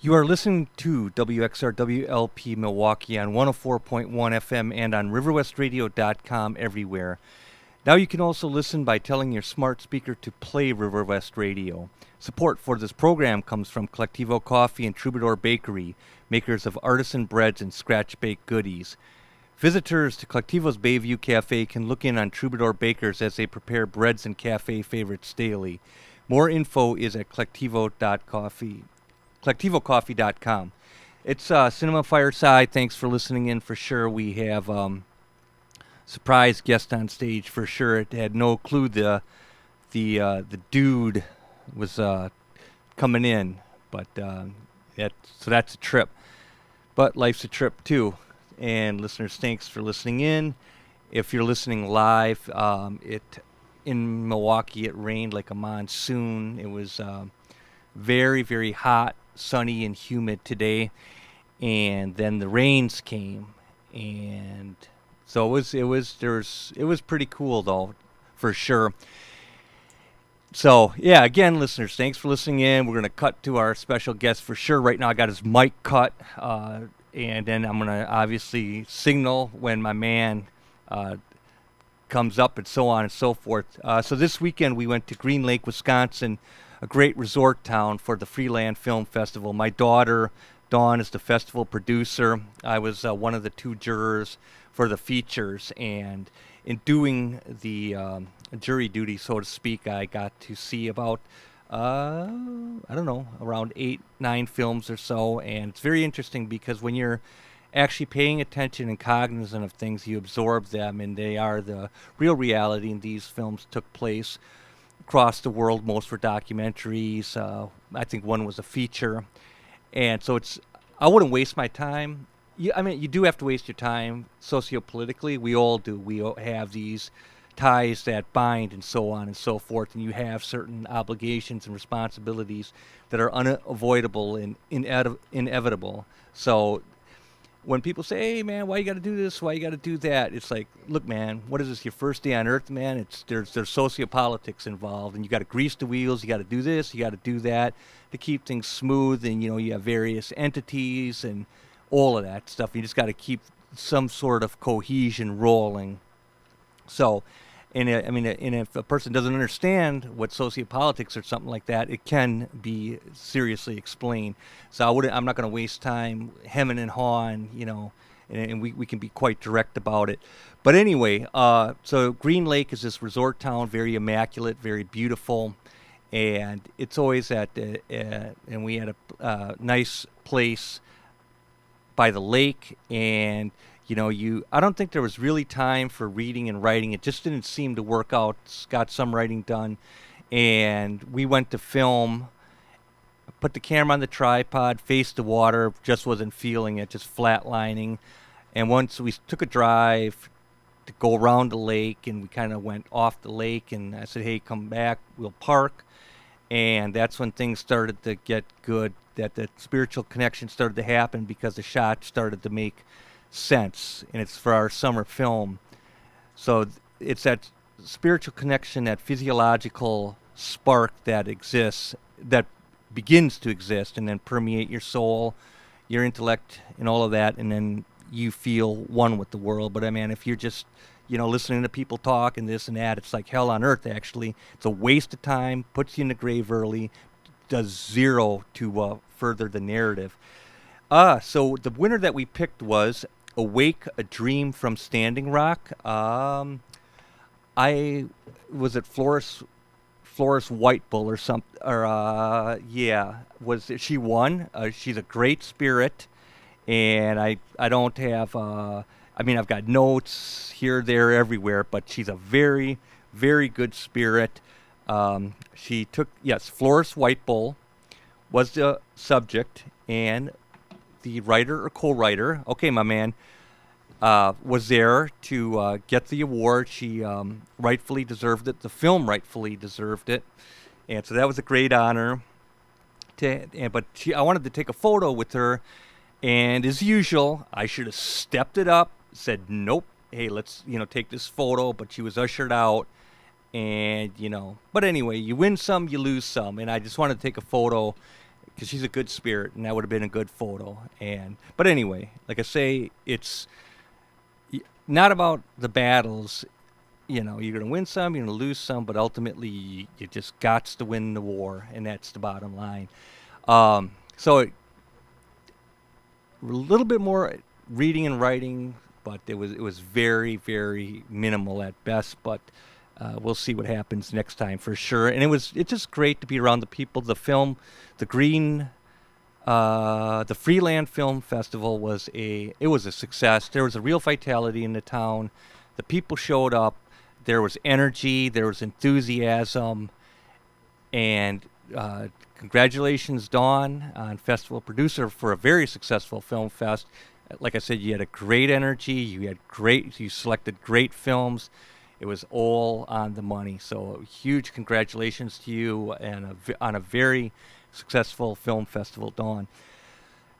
You are listening to WXRWLP Milwaukee on 104.1 FM and on riverwestradio.com everywhere. Now you can also listen by telling your smart speaker to play River West Radio. Support for this program comes from Collectivo Coffee and Troubadour Bakery, makers of artisan breads and scratch-baked goodies. Visitors to Collectivo's Bayview Cafe can look in on Troubadour Bakers as they prepare breads and cafe favorites daily. More info is at collectivocoffee.com. It's Cinema Fireside. Thanks for listening in for sure. We have surprise guest on stage for sure. It had no clue the dude was coming in, but so that's a trip. But life's a trip too. And listeners, thanks for listening in. If you're listening live, in Milwaukee it rained like a monsoon. It was very, very hot, sunny, and humid today, and then the rains came, and so it was pretty cool though, for sure. So yeah, again, listeners, thanks for listening in. We're gonna cut to our special guest for sure. Right now, I got his mic cut, and then I'm gonna obviously signal when my man comes up, and so on and so forth. So this weekend we went to Green Lake, Wisconsin, a great resort town, for the Freeland Film Festival. My daughter, Dawn, is the festival producer. I was one of the two jurors for the features, and in doing the jury duty, so to speak, I got to see about, I don't know, around 8-9 films or so, and it's very interesting because when you're actually paying attention and cognizant of things, you absorb them, and they are the real reality, and these films took place across the world. Most were documentaries. I think one was a feature. And so I wouldn't waste my time. You do have to waste your time sociopolitically. We all do. We all have these ties that bind and so on and so forth, and you have certain obligations and responsibilities that are unavoidable and inevitable. So when people say, hey, man, why you got to do this? Why you got to do that? It's like, look, man, what is this, your first day on Earth, man? There's sociopolitics involved, and you got to grease the wheels. You got to do this. You got to do that to keep things smooth. And, you have various entities and all of that stuff. You just got to keep some sort of cohesion rolling. So, and if a person doesn't understand what sociopolitics or something like that, it can be seriously explained. So I'm not going to waste time hemming and hawing, and we can be quite direct about it. But anyway, so Green Lake is this resort town, very immaculate, very beautiful, and it's always and we had a nice place by the lake, and I don't think there was really time for reading and writing. It just didn't seem to work out. Got some writing done, and we went to film, put the camera on the tripod, faced the water, just wasn't feeling it, just flatlining. And once we took a drive to go around the lake, and we kind of went off the lake, and I said, hey, come back, we'll park. And that's when things started to get good, that the spiritual connection started to happen, because the shot started to make sense, and it's for our summer film. So it's that spiritual connection, that physiological spark that exists, that begins to exist, and then permeate your soul, your intellect, and all of that, and then you feel one with the world. But if you're just listening to people talk and this and that, it's like hell on earth. Actually, it's a waste of time, puts you in the grave early, does zero to further the narrative. So the winner that we picked was Awake, a Dream from Standing Rock. I was at Flores White Bull or something, or she won. She's a great spirit, and I don't have I've got notes here, there, everywhere, but she's a very, very good spirit. She took, Flores White Bull was the subject, and the writer or co-writer, okay, my man, was there to get the award. She rightfully deserved it. The film rightfully deserved it, and so that was a great honor. But I wanted to take a photo with her, and as usual, I should have stepped it up, said nope. Hey, let's take this photo. But she was ushered out, and But anyway, you win some, you lose some, and I just wanted to take a photo because she's a good spirit, and that would have been a good photo. But anyway, like I say, it's not about the battles. You're going to win some, you're going to lose some, but ultimately you just got to win the war, and that's the bottom line. So a little bit more reading and writing, but it was very, very minimal at best. But we'll see what happens next time for sure. And it's just great to be around the people. The Freeland Film Festival was a success. There was a real vitality in the town. The people showed up. There was energy. There was enthusiasm. And congratulations, Dawn, on Festival Producer for a very successful film fest. Like I said, you had a great energy. You selected great films. It was all on the money. So huge congratulations to you and on a very successful film festival, Dawn.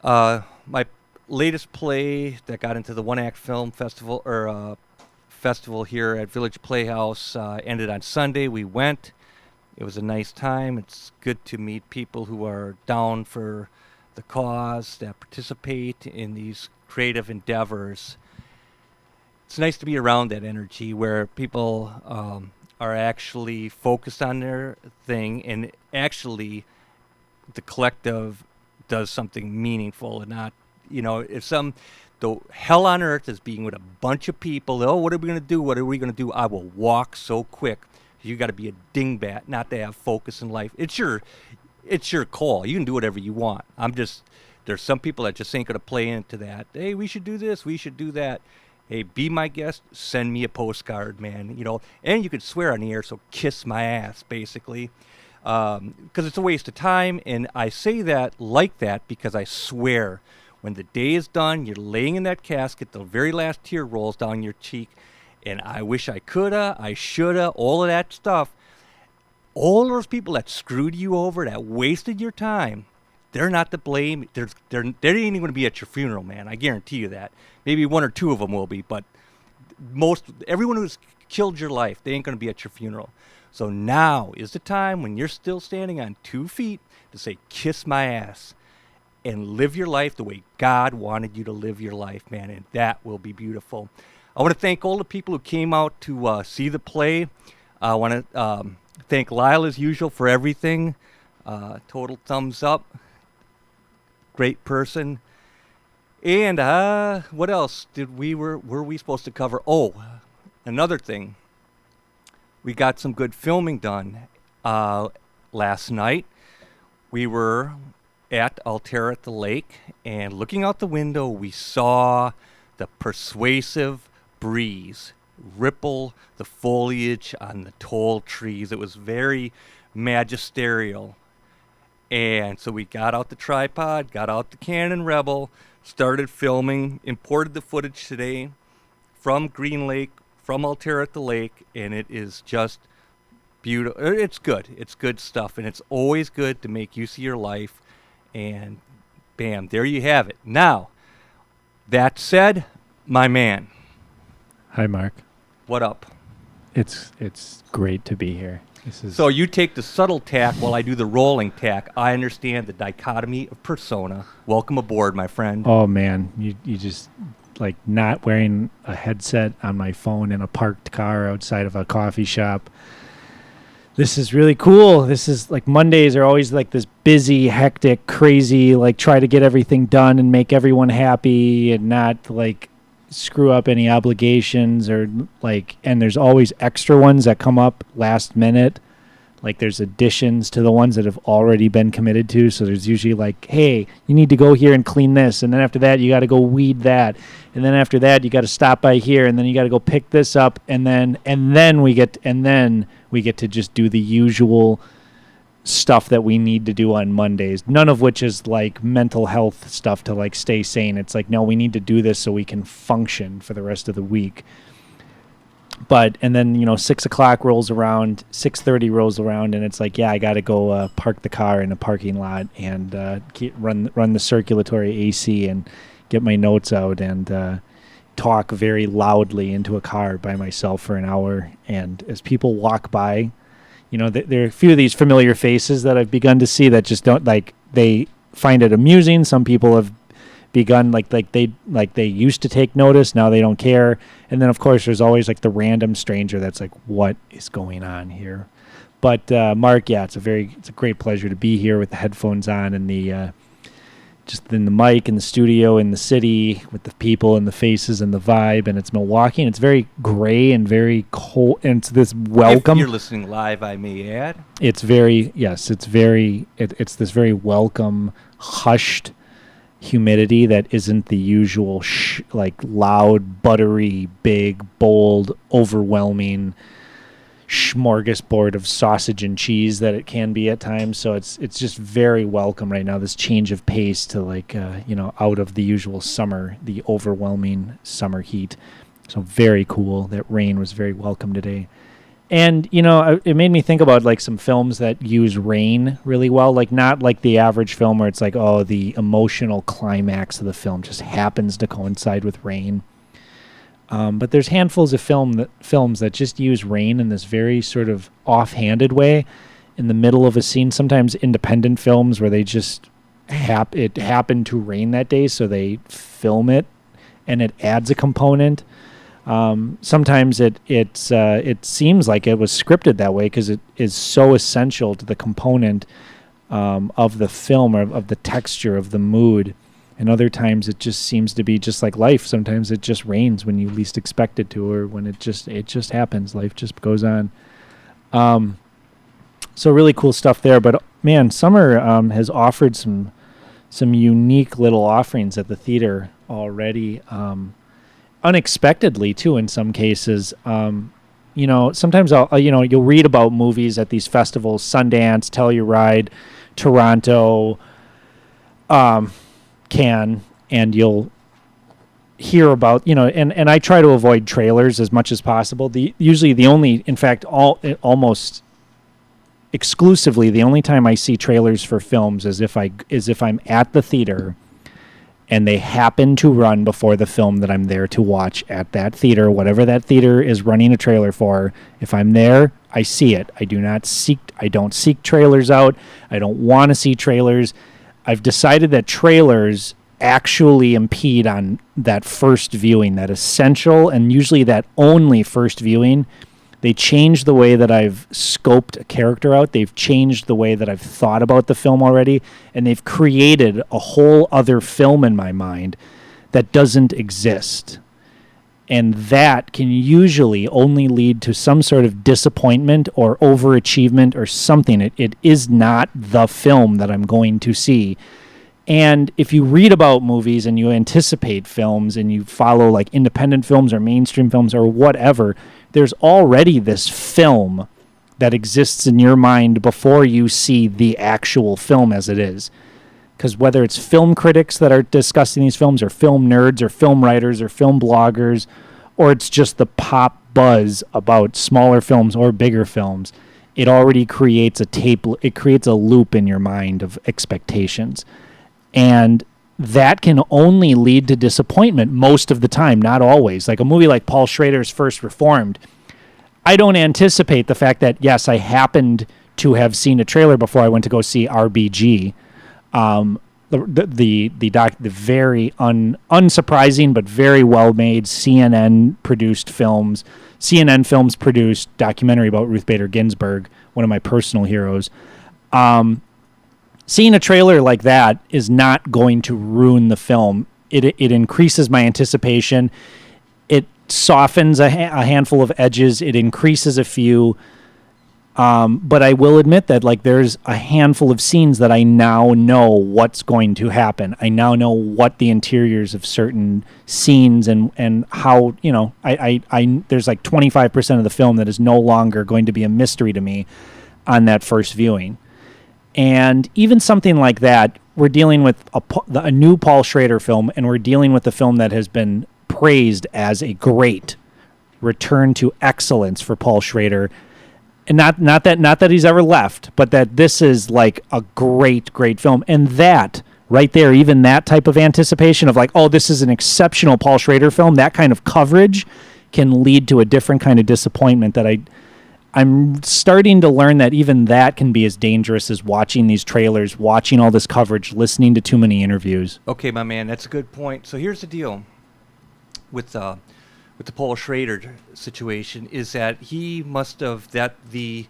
My latest play that got into the one-act film festival festival here at Village Playhouse ended on Sunday. We went. It was a nice time. It's good to meet people who are down for the cause, that participate in these creative endeavors. It's nice to be around that energy where people are actually focused on their thing, and actually the collective does something meaningful, and not, the hell on earth is being with a bunch of people. Oh, what are we going to do? What are we going to do? I will walk so quick. You got to be a dingbat not to have focus in life. It's your call. You can do whatever you want. There's some people that just ain't going to play into that. Hey, we should do this. We should do that. Hey, be my guest. Send me a postcard, man. And you could swear on the air, so kiss my ass, basically. Because it's a waste of time. And I say that like that because I swear when the day is done, you're laying in that casket, the very last tear rolls down your cheek. And I wish I coulda, I shoulda, all of that stuff. All those people that screwed you over, that wasted your time, they're not to blame. They ain't even going to be at your funeral, man. I guarantee you that. Maybe one or two of them will be, but everyone who's killed your life, they ain't going to be at your funeral. So now is the time when you're still standing on 2 feet to say, kiss my ass, and live your life the way God wanted you to live your life, man, and that will be beautiful. I want to thank all the people who came out to see the play. I want to thank Lyle, as usual, for everything. Total thumbs up. Great person. And what else were we supposed to cover? Oh, another thing. We got some good filming done last night. We were at Altera at the Lake, and looking out the window, we saw the persuasive breeze ripple the foliage on the tall trees. It was very magisterial. And so we got out the tripod, got out the Canon Rebel, started filming, imported the footage today from Green Lake, from Altera at the Lake, and it is just beautiful. It's good. It's good stuff, and it's always good to make use of your life. And bam, there you have it. Now, that said, my man. Hi, Mark. What up? It's great to be here. So you take the subtle tack while I do the rolling tack. I understand the dichotomy of persona. Welcome aboard, my friend. Oh, man. You just, like, not wearing a headset on my phone in a parked car outside of a coffee shop. This is really cool. This is, like, Mondays are always, like, this busy, hectic, crazy, like, try to get everything done and make everyone happy and not, like, screw up any obligations or like, and there's always extra ones that come up last minute. Like there's additions to the ones that have already been committed to. So there's usually like, hey, you need to go here and clean this. And then after that, you got to go weed that. And then after that, you got to stop by here. And then you got to go pick this up. And then we get to just do the usual stuff that we need to do on Mondays, none of which is like mental health stuff to like stay sane. It's like, no, we need to do this so we can function for the rest of the week. And then 6 o'clock rolls around, 6:30 rolls around, and it's like, yeah, I got to go park the car in a parking lot and run the circulatory AC and get my notes out and talk very loudly into a car by myself for an hour. And as people walk by, there are a few of these familiar faces that I've begun to see that just don't like, they find it amusing. Some people have begun like they used to take notice. Now they don't care. And then of course there's always like the random stranger that's like, what is going on here? But Mark, yeah, it's a great pleasure to be here with the headphones on and the just in the mic in the studio in the city with the people and the faces and the vibe. And it's Milwaukee, and it's very gray and very cold. And it's this welcome. If you're listening live, I may add. It's very it's this very welcome, hushed humidity that isn't the usual like loud, buttery, big, bold, overwhelming smorgasbord of sausage and cheese that it can be at times. So it's just very welcome right now, this change of pace to like out of the usual summer, the overwhelming summer heat. So very cool. That rain was very welcome today. And it made me think about like some films that use rain really well, like not like the average film where it's like, oh, the emotional climax of the film just happens to coincide with rain. But there's handfuls of films that just use rain in this very sort of offhanded way in the middle of a scene. Sometimes independent films where they just it happened to rain that day, so they film it, and it adds a component. Sometimes it seems like it was scripted that way because it is so essential to the component of the film or of the texture of the mood. And other times it just seems to be just like life. Sometimes it just rains when you least expect it to, or when it just happens. Life just goes on. So really cool stuff there. But man, summer has offered some unique little offerings at the theater already. Unexpectedly too, in some cases. Sometimes you'll read about movies at these festivals, Sundance, Telluride, Toronto, Cannes, and you'll hear about, and I try to avoid trailers as much as possible. Almost exclusively, the only time I see trailers for films is if I'm at the theater and they happen to run before the film that I'm there to watch at that theater, whatever that theater is running a trailer for. If I'm there, I see it. I don't seek trailers out. I don't want to see trailers. I've decided that trailers actually impede on that first viewing, that essential and usually that only first viewing. They change the way that I've scoped a character out. They've changed the way that I've thought about the film already, and they've created a whole other film in my mind that doesn't exist. And that can usually only lead to some sort of disappointment or overachievement or something. It is not the film that I'm going to see. And if you read about movies and you anticipate films and you follow like independent films or mainstream films or whatever, there's already this film that exists in your mind before you see the actual film as it is. Because whether it's film critics that are discussing these films or film nerds or film writers or film bloggers, or it's just the pop buzz about smaller films or bigger films, it already creates it creates a loop in your mind of expectations. And that can only lead to disappointment most of the time, not always. Like a movie like Paul Schrader's First Reformed, I don't anticipate the fact that, yes, I happened to have seen a trailer before I went to go see RBG. The very unsurprising but very well made CNN Films produced documentary about Ruth Bader Ginsburg, one of my personal heroes. Seeing a trailer like that is not going to ruin the film. It increases my anticipation. It softens a handful of edges. It increases a few. But I will admit that like there's a handful of scenes that I now know what's going to happen. I now know what the interiors of certain scenes and how, I there's like 25% of the film that is no longer going to be a mystery to me on that first viewing. And even something like that, we're dealing with a new Paul Schrader film, and we're dealing with a film that has been praised as a great return to excellence for Paul Schrader. And not that he's ever left, but that this is like a great film. And that right there, even that type of anticipation of like, oh, this is an exceptional Paul Schrader film, that kind of coverage can lead to a different kind of disappointment that I'm starting to learn that even that can be as dangerous as watching these trailers, watching all this coverage, listening to too many interviews. Okay, my man, that's a good point. So here's the deal with the Paul Schrader situation is that he must have the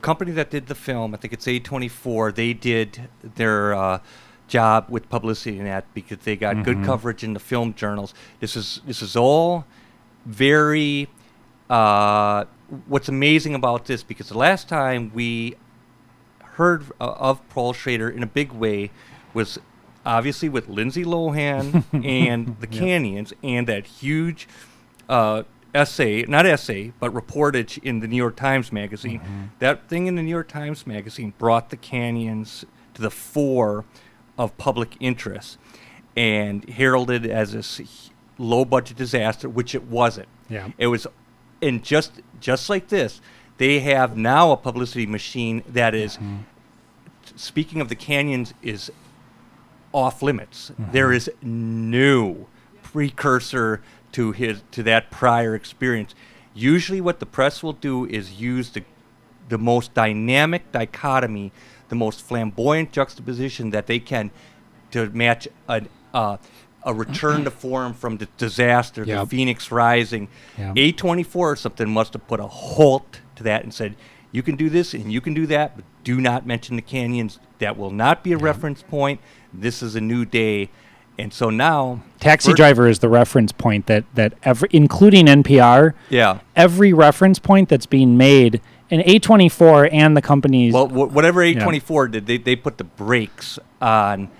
company that did the film, I think it's A24, they did their job with publicity and that because they got good coverage in the film journals. This is all very. What's amazing about this, because the last time we heard of Paul Schrader in a big way was obviously with Lindsay Lohan and the Canyons and that huge reportage in the New York Times Magazine. That thing in the New York Times Magazine brought the Canyons to the fore of public interest and heralded as this low-budget disaster, which it wasn't. Yeah. It was, and just like this, they have now a publicity machine that is, speaking of the Canyons, is off limits. There is no precursor to that prior experience. Usually what the press will do is use the most dynamic dichotomy, the most flamboyant juxtaposition that they can to match a return to form from the disaster, the Phoenix Rising. A24 or something must have put a halt to that and said, you can do this and you can do that, but do not mention the Canyons. That will not be a reference point. This is a new day. And so now... Taxi Driver is the reference point that including NPR, every reference point that's being made, and A24 and the companies... Well, whatever A24 did, they put the brakes on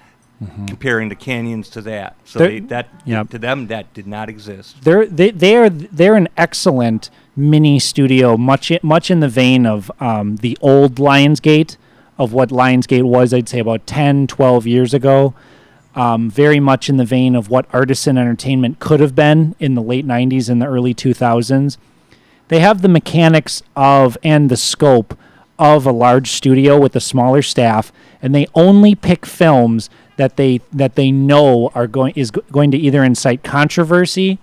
comparing the Canyons to that. So to them, that did not exist. They're an excellent mini studio, much in the vein of the old Lionsgate, of what Lionsgate was, I'd say, about 10, 12 years ago. Very much in the vein of what Artisan Entertainment could have been in the late 90s and the early 2000s. They have the mechanics of and the scope of a large studio with a smaller staff, and they only pick films that they know is going to either incite controversy,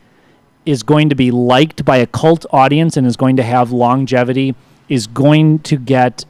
is going to be liked by a cult audience, and is going to have longevity, is going to get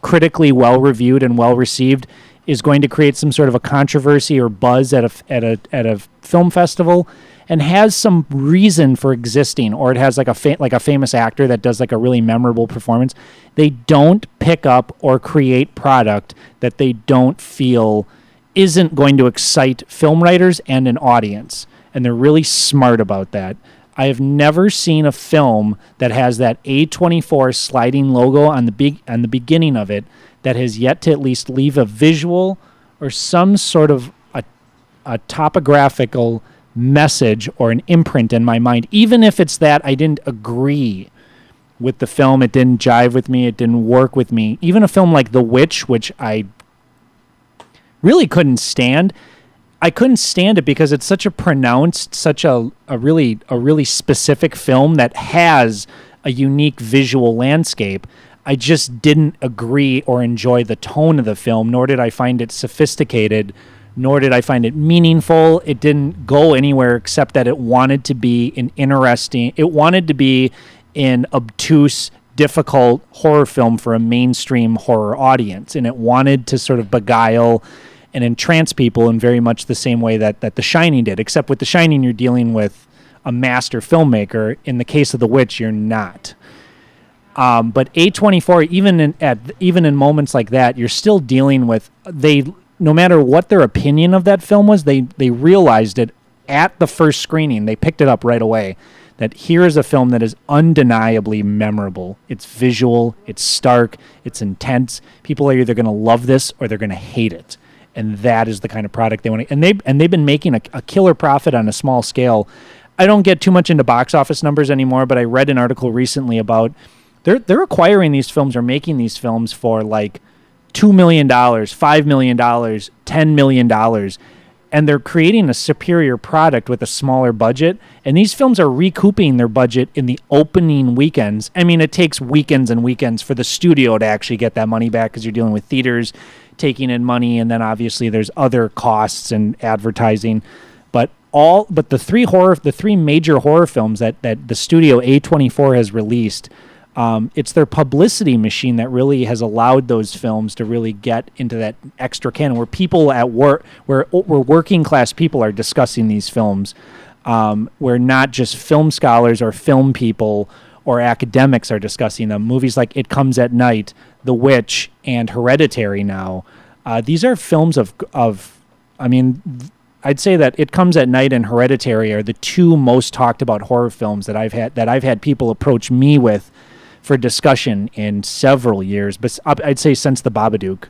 critically well reviewed and well received, is going to create some sort of a controversy or buzz at a film festival, and has some reason for existing, or it has like a famous actor that does like a really memorable performance. They don't pick up or create product that they don't feel isn't going to excite film writers and an audience, and they're really smart about that. I have never seen a film that has that A24 sliding logo on the beginning of it that has yet to at least leave a visual or some sort of a topographical message or an imprint in my mind, even if it's that I didn't agree with the film, it didn't jive with me, it didn't work with me. Even a film like The Witch, which I really couldn't stand. I couldn't stand it because it's such a pronounced, such a really specific film that has a unique visual landscape. I just didn't agree or enjoy the tone of the film, nor did I find it sophisticated, nor did I find it meaningful. It didn't go anywhere except that it wanted to be it wanted to be an obtuse, difficult horror film for a mainstream horror audience, and it wanted to sort of beguile and entrance people in very much the same way that The Shining did, except with The Shining you're dealing with a master filmmaker. In the case of The Witch, you're not. But A24, even in moments like that, you're still dealing with no matter what their opinion of that film was, they realized it at the first screening. They picked it up right away. That here is a film that is undeniably memorable. It's visual, it's stark, it's intense. People are either going to love this or they're going to hate it. And that is the kind of product they want to. And they've been making a killer profit on a small scale. I don't get too much into box office numbers anymore, but I read an article recently about they're acquiring these films or making these films for like $2 million, $5 million, $10 million, and they're creating a superior product with a smaller budget. And these films are recouping their budget in the opening weekends. I mean, it takes weekends and weekends for the studio to actually get that money back because you're dealing with theaters taking in money, and then obviously there's other costs and advertising. But the three major horror films that the studio A24 has released It's their publicity machine that really has allowed those films to really get into that extra canon where people at work, where working class people are discussing these films, where not just film scholars or film people or academics are discussing them. Movies like It Comes at Night, The Witch, and Hereditary now. These are films I'd say that It Comes at Night and Hereditary are the two most talked about horror films that I've had people approach me with for discussion in several years, but I'd say since The Babadook.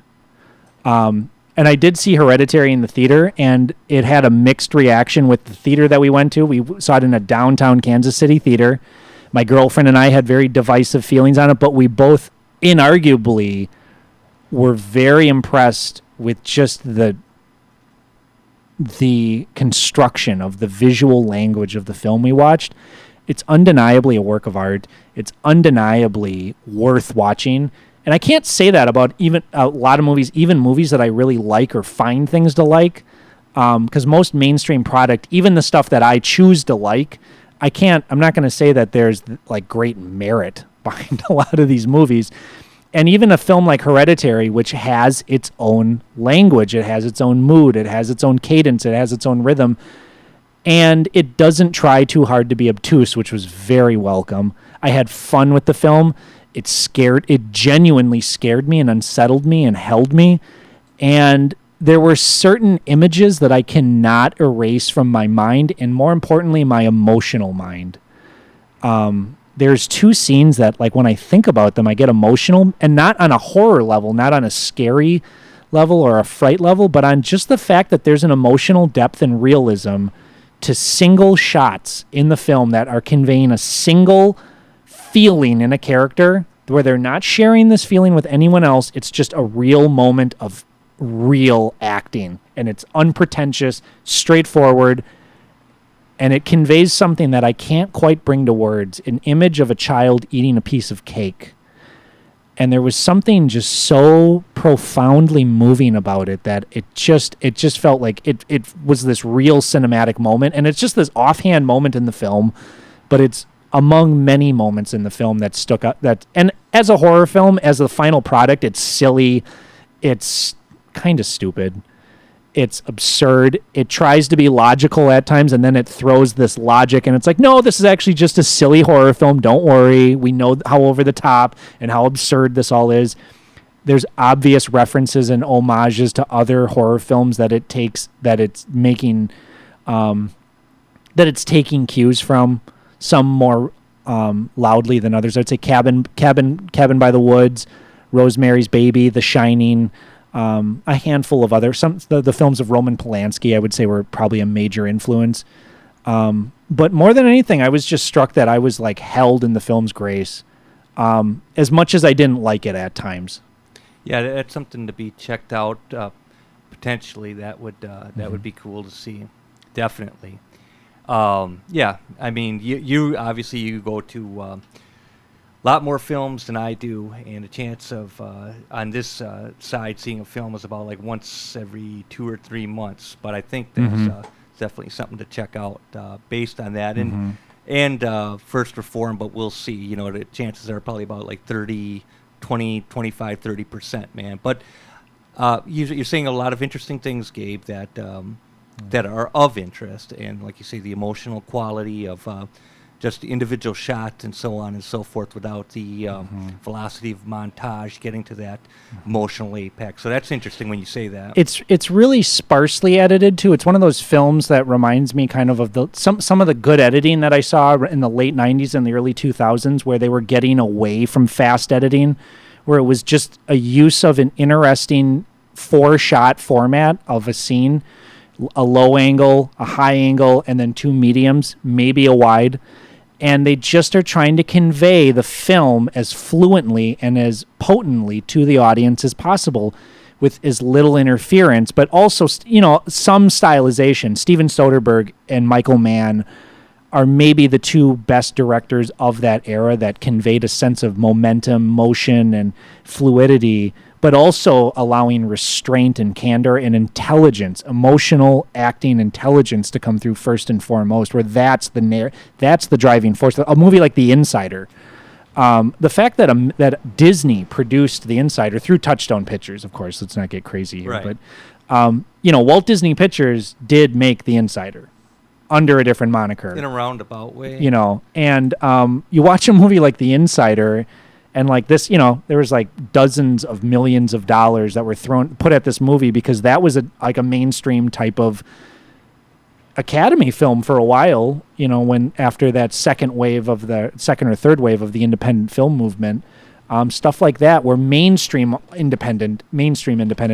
And I did see Hereditary in the theater, and it had a mixed reaction with the theater that we went to. We saw it in a downtown Kansas City theater. My girlfriend and I had very divisive feelings on it, but we both inarguably were very impressed with just the construction of the visual language of the film we watched. It's undeniably a work of art. It's undeniably worth watching. And I can't say that about even a lot of movies, even movies that I really like or find things to like, because most mainstream product, even the stuff that I choose to like, I'm not going to say that there's like great merit behind a lot of these movies. And even a film like Hereditary, which has its own language, it has its own mood, it has its own cadence, it has its own rhythm, and it doesn't try too hard to be obtuse, which was very welcome. I had fun with the film. It genuinely scared me and unsettled me and held me. And there were certain images that I cannot erase from my mind, and more importantly, my emotional mind. There's two scenes that, like, when I think about them, I get emotional, and not on a horror level, not on a scary level or a fright level, but on just the fact that there's an emotional depth and realism to single shots in the film that are conveying a single feeling in a character where they're not sharing this feeling with anyone else. It's just a real moment of real acting, and it's unpretentious, straightforward, and it conveys something that I can't quite bring to words, an image of a child eating a piece of cake. And there was something just so profoundly moving about it that it just felt like it was this real cinematic moment. And it's just this offhand moment in the film, but it's among many moments in the film that stuck out. And as a horror film, as the final product, it's silly. It's kind of stupid. It's absurd. It tries to be logical at times, and then it throws this logic, and it's like, no, this is actually just a silly horror film. Don't worry. We know how over the top and how absurd this all is. There's obvious references and homages to other horror films that it's taking cues from, some more loudly than others. I'd say Cabin by the Woods, Rosemary's Baby, The Shining, a handful of others. The films of Roman Polanski, I would say, were probably a major influence. But more than anything, I was just struck that I was like held in the film's grace, as much as I didn't like it at times. Yeah, that's something to be checked out. Potentially, that would be cool to see. Definitely. Yeah, I mean, you obviously you go to a lot more films than I do, and a chance of on this side seeing a film is about like once every 2 or 3 months. But I think that's definitely something to check out based on that, and First Reform. But we'll see. You know, the chances are probably about like 30, 20, 25, 30%, man. But you're saying a lot of interesting things, Gabe, that are of interest, and like you say, the emotional quality of just the individual shots and so on and so forth, without the velocity of montage getting to that emotional apex. So that's interesting when you say that. It's really sparsely edited too. It's one of those films that reminds me kind of some of the good editing that I saw in the late 90s and the early 2000s, where they were getting away from fast editing, where it was just a use of an interesting 4-shot format of a scene, a low angle, a high angle, and then 2 mediums, maybe a wide. And they just are trying to convey the film as fluently and as potently to the audience as possible, with as little interference, but also, some stylization. Steven Soderbergh and Michael Mann are maybe the 2 best directors of that era that conveyed a sense of momentum, motion, and fluidity, but also allowing restraint and candor and intelligence, emotional acting intelligence to come through first and foremost, where that's the driving force. A movie like The Insider, The fact that that Disney produced The Insider through Touchstone Pictures, of course, let's not get crazy here, Right. but Walt Disney Pictures did make The Insider under a different moniker. In a roundabout way. And you watch a movie like The Insider, and like this, there was like dozens of millions of dollars that were put at this movie because that was a mainstream type of Academy film for a while, when after that second or third wave of the independent film movement, stuff like that, where mainstream independent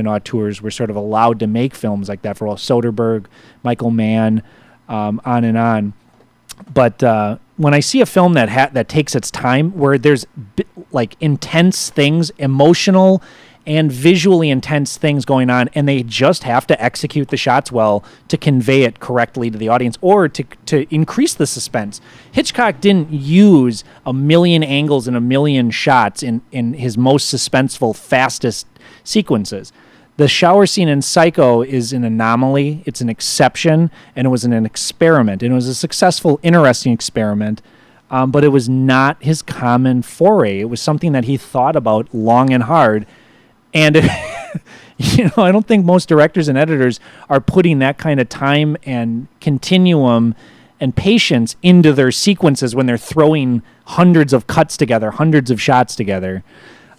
auteurs were sort of allowed to make films like that for Soderbergh, Michael Mann, on and on. But when I see a film that takes its time, where there's like intense things, emotional and visually intense things going on, and they just have to execute the shots well to convey it correctly to the audience or to increase the suspense. Hitchcock didn't use a million angles and a million shots in his most suspenseful, fastest sequences. The shower scene in Psycho is an anomaly. It's an exception, and it was an experiment. And it was a successful, interesting experiment, but it was not his common foray. It was something that he thought about long and hard. And, I don't think most directors and editors are putting that kind of time and continuum and patience into their sequences when they're throwing hundreds of cuts together, hundreds of shots together.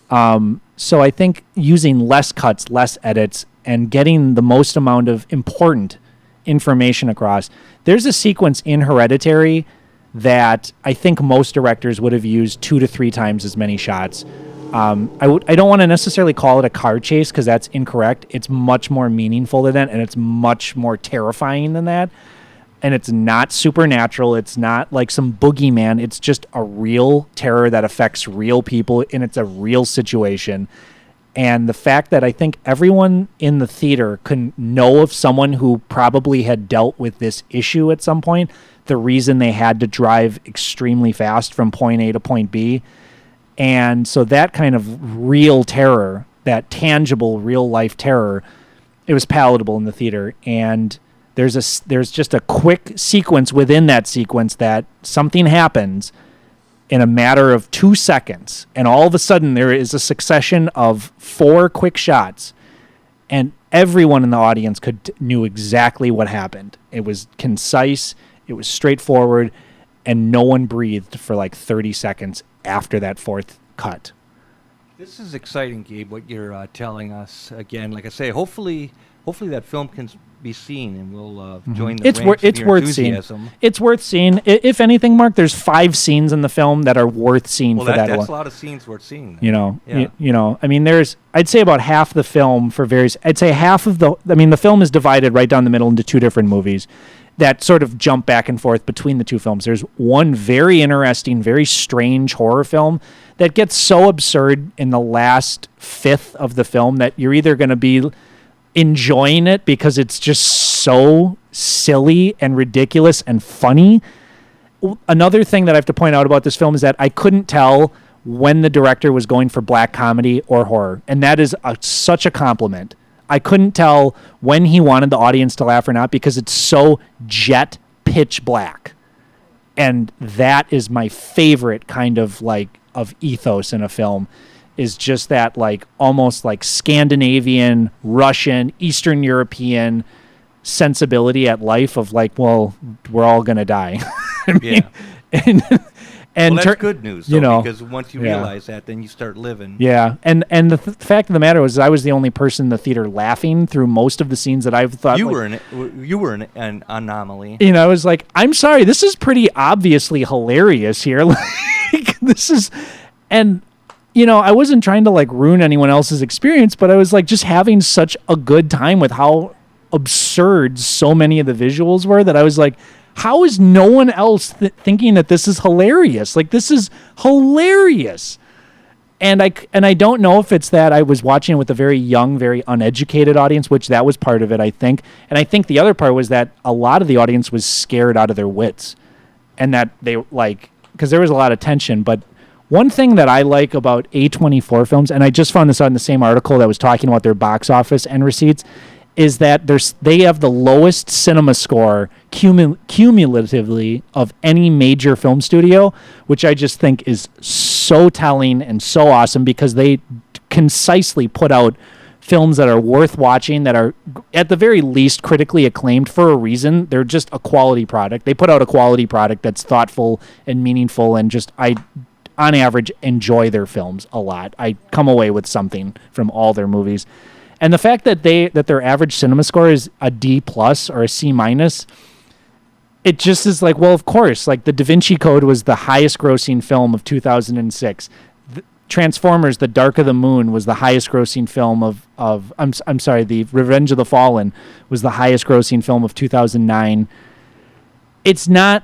So I think using less cuts, less edits, and getting the most amount of important information across. There's a sequence in Hereditary that I think most directors would have used 2 to 3 times as many shots. I don't want to necessarily call it a car chase because that's incorrect. It's much more meaningful than that, and it's much more terrifying than that. And it's not supernatural. It's not like some boogeyman. It's just a real terror that affects real people, and it's a real situation. And the fact that I think everyone in the theater can know of someone who probably had dealt with this issue at some point, the reason they had to drive extremely fast from point A to point B. And so that kind of real terror, that tangible real-life terror, it was palatable in the theater. And there's just a quick sequence within that sequence that something happens in a matter of 2 seconds, and all of a sudden there is a succession of 4 quick shots, and everyone in the audience knew exactly what happened. It was concise, it was straightforward, and no one breathed for like 30 seconds after that 4th cut. This is exciting, Gabe, what you're telling us. Again, like I say, hopefully that film can be seen, and we'll join the ranks of your enthusiasm. It's worth seeing. If anything, Mark, there's 5 scenes in the film that are worth seeing for that. That's a lot of scenes worth seeing. I mean, I'd say about half the film the film is divided right down the middle into 2 different movies that sort of jump back and forth between the 2 films. There's one very interesting, very strange horror film that gets so absurd in the last 1/5 of the film that you're either going to be enjoying it because it's just so silly and ridiculous and funny. Another thing that I have to point out about this film is that I couldn't tell when the director was going for black comedy or horror, and that is such a compliment. I couldn't tell when he wanted the audience to laugh or not because it's so jet pitch black. And that is my favorite kind of of ethos in a film, is just that almost Scandinavian, Russian, Eastern European sensibility at life of well, we're all going to die. I mean, yeah. And that's good news, though, because once you realize that, then you start living. Yeah, and the fact of the matter was I was the only person in the theater laughing through most of the scenes that I've thought. You were an anomaly. I was like, I'm sorry, this is pretty obviously hilarious here. This is, and I wasn't trying to ruin anyone else's experience, but I was just having such a good time with how absurd so many of the visuals were that I was like, how is no one else thinking that this is hilarious? This is hilarious. And I don't know if it's that I was watching it with a very young, very uneducated audience, which that was part of it, I think. And I think the other part was that a lot of the audience was scared out of their wits. And that they because there was a lot of tension. But one thing that I like about A24 films, and I just found this out in the same article that was talking about their box office and receipts, is that they have the lowest cinema score cumulatively of any major film studio, which I just think is so so telling and so awesome because they concisely put out films that are worth watching, that are at the very least critically acclaimed for a reason. They're just a quality product. They put out a quality product that's thoughtful and meaningful, and just I, on average, enjoy their films a lot. I come away with something from all their movies. And the fact that their average cinema score is a D+ or a C-, it just is like, well, of course, like the Da Vinci Code was the highest grossing film of 2006. Transformers: The Dark of the Moon was the highest grossing film of I'm sorry, The Revenge of the Fallen was the highest grossing film of 2009. It's not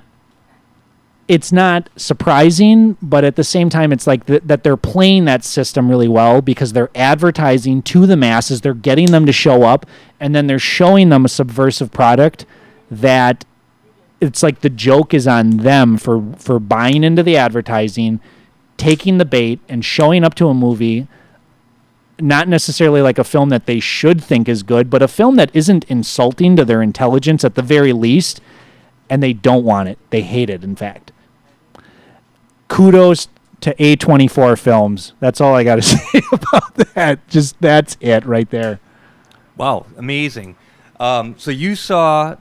surprising, but at the same time, it's like that they're playing that system really well because they're advertising to the masses. They're getting them to show up, and then they're showing them a subversive product that it's like the joke is on them for buying into the advertising, taking the bait, and showing up to a movie, not necessarily like a film that they should think is good, but a film that isn't insulting to their intelligence at the very least, and they don't want it. They hate it, in fact. Kudos to A24 Films. That's all I got to say about that. Just that's it right there. Wow, amazing. So you saw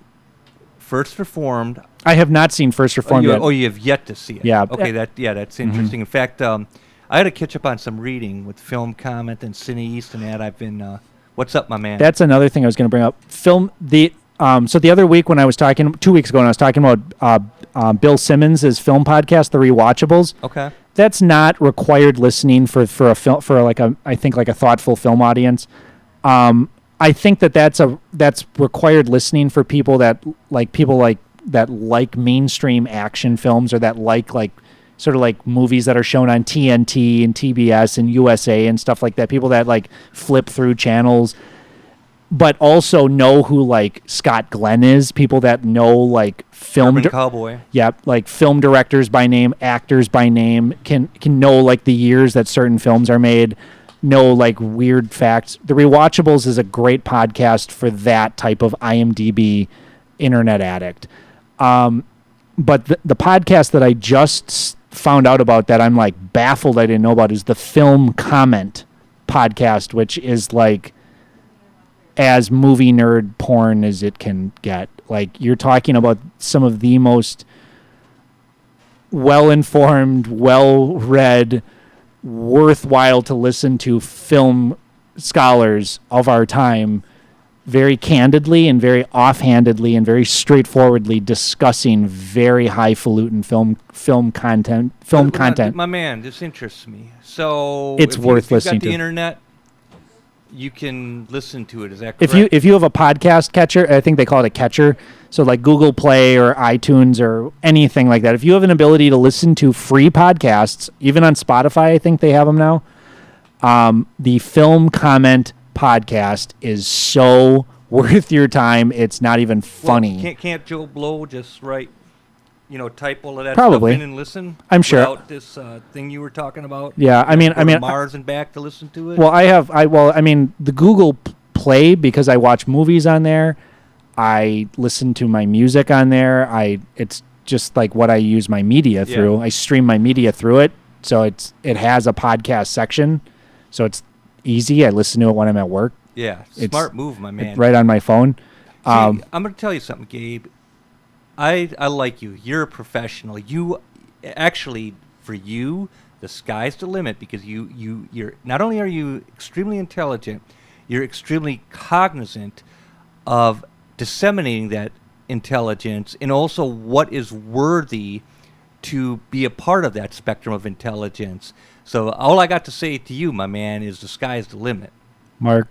First Reformed. I have not seen First Reformed yet. Oh, you have yet to see it. Yeah. Okay, that's interesting. In fact, I had to catch up on some reading with Film Comment and Cine East and that. I've been, what's up, my man? That's another thing I was going to bring up. So the other week when I was talking, 2 weeks ago when I was talking about Bill Simmons' film podcast, The Rewatchables. Okay. That's not required listening for a film, for like a thoughtful film audience. I think that's required listening for people that like mainstream action films, or that like sort of like movies that are shown on TNT and TBS and USA and stuff like that. People that like flip through channels, but also know who like Scott Glenn is. People that know like film cowboy. Yeah, like film directors by name, actors by name, can know like the years that certain films are made. Know like weird facts. The Rewatchables is a great podcast for that type of IMDb internet addict. But the podcast that I just found out about that I'm like baffled I didn't know about is the Film Comment podcast, which is like as movie nerd porn as it can get. Like, you're talking about some of the most well-informed, well-read, worthwhile to listen to film scholars of our time, very candidly and very offhandedly and very straightforwardly discussing very highfalutin film content. My man, this interests me. So it's worth listening to. If you've got the internet, you can listen to it. Is that correct? If you have a podcast catcher, I think they call it a catcher, so like Google Play or iTunes or anything like that. If you have an ability to listen to free podcasts, even on Spotify, I think they have them now. The Film Comment podcast is so worth your time. It's not even funny. Well, can't Joe Blow just write, type all of that Probably. stuff in and listen? I'm sure. Without this thing you were talking about? Yeah, I mean, Mars and back to listen to it? Well, the Google Play, because I watch movies on there. I listen to my music on there. It's just like what I use my media through. Yeah. I stream my media through it. So it has a podcast section. So it's easy. I listen to it when I'm at work. Yeah, smart move, my man. Right on my phone. See, I'm going to tell you something, Gabe. I like you. You're a professional. You actually, for you, the sky's the limit, because you're not only are you extremely intelligent, you're extremely cognizant of disseminating that intelligence, and also what is worthy to be a part of that spectrum of intelligence. So all I got to say to you, my man, is the sky's the limit. Mark,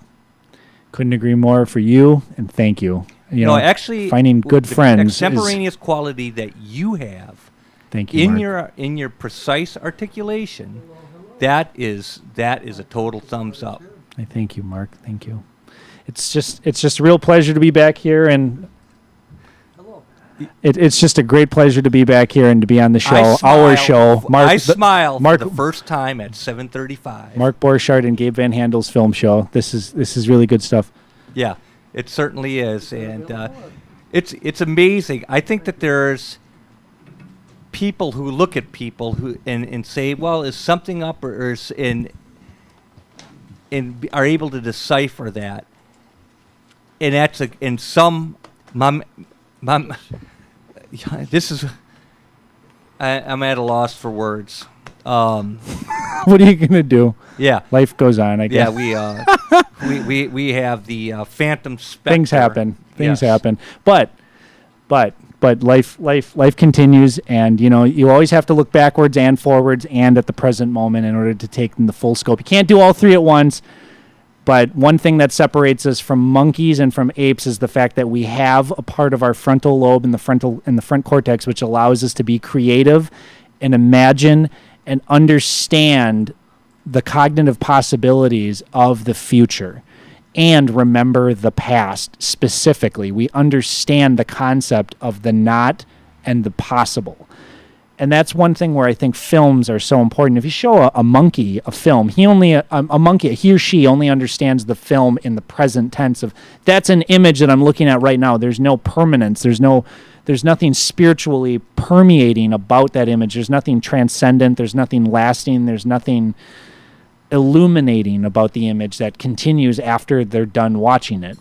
couldn't agree more for you, and thank you. Actually, finding good friends, extemporaneous quality that you have. Thank you, in your precise articulation, that is a total thumbs up. I thank you, Mark. Thank you. It's just a real pleasure to be back here, and it's just a great pleasure to be back here and to be on the show, our show. Mark, I smile for the first time at 7:35. Mark Borchardt and Gabe Van Handel's film show. This is really good stuff. Yeah, it certainly is, and it's amazing. I think that there's people who look at people who and say, well, is something up or is are able to decipher that. And that's in some this is I'm at a loss for words. What are you gonna do? Yeah, life goes on. I guess. Yeah, we have the phantom specter. Things happen. Things Yes. happen. But life continues, and you always have to look backwards and forwards and at the present moment in order to take in the full scope. You can't do all three at once. But one thing that separates us from monkeys and from apes is the fact that we have a part of our frontal lobe in the front cortex which allows us to be creative and imagine and understand the cognitive possibilities of the future and remember the past specifically. We understand the concept of the not and the possible. And that's one thing where I think films are so important. If you show a monkey a film, he or she only understands the film in the present tense of that's an image that I'm looking at right now. There's no permanence. There's nothing spiritually permeating about that image. There's nothing transcendent. There's nothing lasting. There's nothing illuminating about the image that continues after they're done watching it.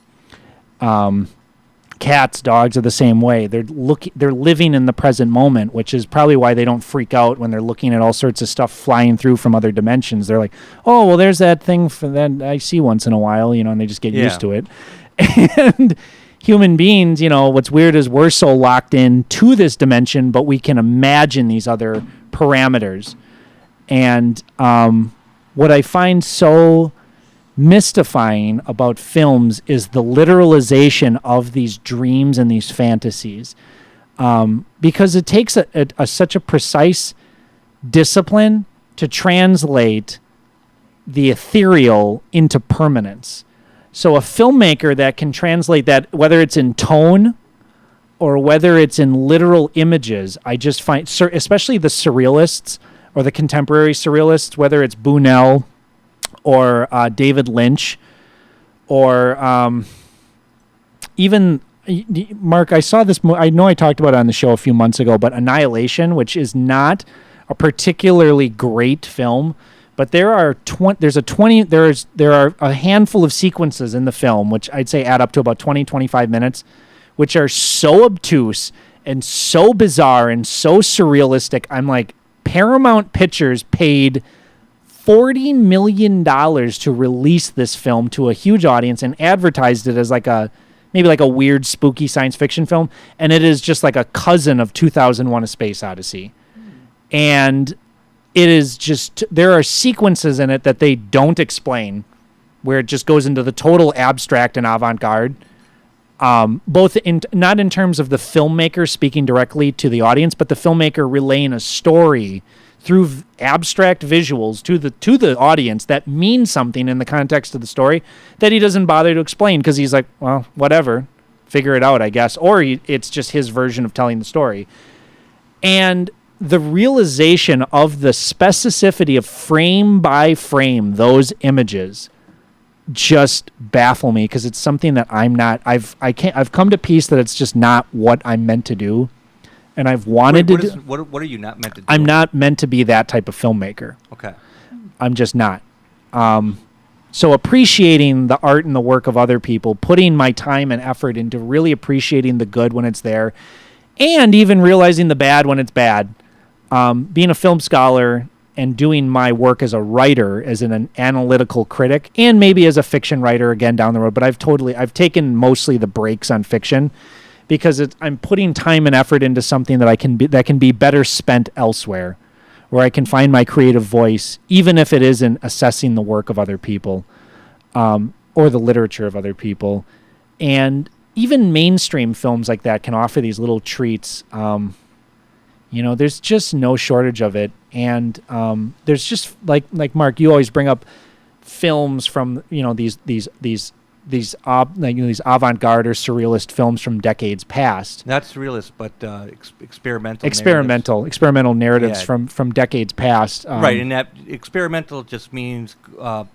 Cats, dogs are the same way. They're living in the present moment, which is probably why they don't freak out when they're looking at all sorts of stuff flying through from other dimensions. They're like, oh, well, there's that thing that I see once in a while, and they just get used to it. And human beings, what's weird is we're so locked in to this dimension, but we can imagine these other parameters. And what I find so mystifying about films is the literalization of these dreams and these fantasies, because it takes such a precise discipline to translate the ethereal into permanence. So a filmmaker that can translate that, whether it's in tone or whether it's in literal images, I just find, especially the surrealists or the contemporary surrealists, whether it's Buñuel or David Lynch, or even Mark. I saw this. I know I talked about it on the show a few months ago, but Annihilation, which is not a particularly great film, but there are a handful of sequences in the film, which I'd say add up to about 20-25 minutes, which are so obtuse and so bizarre and so surrealistic. I'm like, Paramount Pictures paid $40 million to release this film to a huge audience and advertised it as maybe like a weird, spooky science fiction film. And it is just like a cousin of 2001: A Space Odyssey. And it is just, there are sequences in it that they don't explain, where it just goes into the total abstract and avant-garde. Not in terms of the filmmaker speaking directly to the audience, but the filmmaker relaying a story through abstract visuals to the audience that means something in the context of the story that he doesn't bother to explain, because he's like, well, whatever, figure it out, I guess. Or it's just his version of telling the story. And the realization of the specificity of frame by frame, those images just baffle me, because it's something that I've come to peace that it's just not what I'm meant to do. And I've wanted to do. What are you not meant to do? I'm not meant to be that type of filmmaker. Okay. I'm just not. So appreciating the art and the work of other people, putting my time and effort into really appreciating the good when it's there, and even realizing the bad when it's bad. Being a film scholar and doing my work as a writer, as an analytical critic, and maybe as a fiction writer again down the road. But I've taken mostly the breaks on fiction, because I'm putting time and effort into something that can be better spent elsewhere, where I can find my creative voice, even if it isn't assessing the work of other people, or the literature of other people. And even mainstream films like that can offer these little treats. There's just no shortage of it. And there's just like Mark, you always bring up films from these avant-garde or surrealist films from decades past. Not surrealist, but experimental narratives from decades past. Right, and that experimental just means